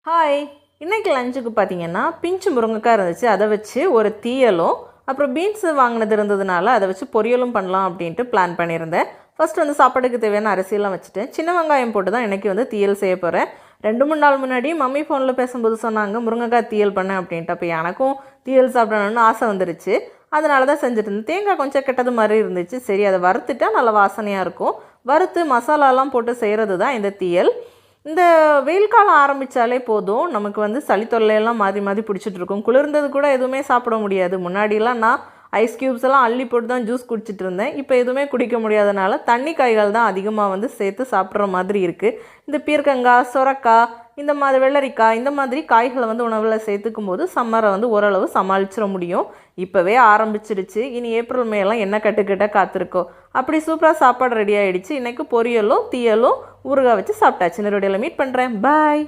Hi, இன்றைக்கி லஞ்சுக்கு பார்த்தீங்கன்னா பிஞ்சு முருங்கைக்காய் இருந்துச்சு. அதை வச்சு ஒரு தீயலும், அப்புறம் பீன்ஸு வாங்கினது இருந்ததுனால அதை வச்சு பொரியலும் பண்ணலாம் அப்படின்ட்டு பிளான் பண்ணியிருந்தேன். ஃபஸ்ட்டு வந்து சாப்பாட்டுக்கு தேவையான அரிசியெல்லாம் வச்சுட்டேன். சின்ன வெங்காயம் போட்டு தான் இன்றைக்கி வந்து தீயல் செய்ய போகிறேன். 2-3 நாள் முன்னாடி மம்மி ஃபோனில் பேசும்போது சொன்னாங்க முருங்கைக்காய் தீயல் பண்ணேன் அப்படின்ட்டு. அப்போ எனக்கும் தீயல் சாப்பிடணும்னு ஆசை வந்துருச்சு. அதனால தான் செஞ்சுட்டு இருந்தேன். தேங்காய் கொஞ்சம் கெட்டது மாதிரி இருந்துச்சு. சரி, அதை வறுத்துட்டா நல்லா வாசனையாக இருக்கும். வறுத்து மசாலாலாம் போட்டு செய்கிறது தான் இந்த தீயல். இந்த வெயில் காலம் ஆரம்பித்தாலே போதும், நமக்கு வந்து சளி தொல்லையெல்லாம் மாறி மாறி பிடிச்சிட்டு இருக்கும். குளிர்ந்தது கூட எதுவுமே சாப்பிட முடியாது. முன்னாடிலாம் நான் ஐஸ் க்யூப்ஸ் எல்லாம் அள்ளி போட்டு தான் ஜூஸ் குடிச்சிட்டு இருந்தேன். இப்போ எதுவுமே குடிக்க முடியாதனால தண்ணி காய்கள் தான் அதிகமாக வந்து சேர்த்து சாப்பிட்ற மாதிரி இருக்குது. இந்த பீர்க்கங்காய், சொரக்காய், இந்த மாதிரி வெள்ளரிக்காய், இந்த மாதிரி காய்களை வந்து உணவில் சேர்த்துக்கும் போது சம்மரை வந்து ஓரளவு சமாளிச்சிட முடியும். இப்போவே ஆரம்பிச்சிருச்சு. இனி ஏப்ரல் மேலாம் என்ன கட்டுக்கிட்ட காத்திருக்கோம். அப்படி சூப்பராக சாப்பாடு ரெடி ஆகிடுச்சு. இன்றைக்கி பொரியலும் தீயலும் ஊறுகாய் வச்சு சாப்பிட்டாச்சு. இன்னொரு வீடியோவில் மீட் பண்ணுறேன். பாய்.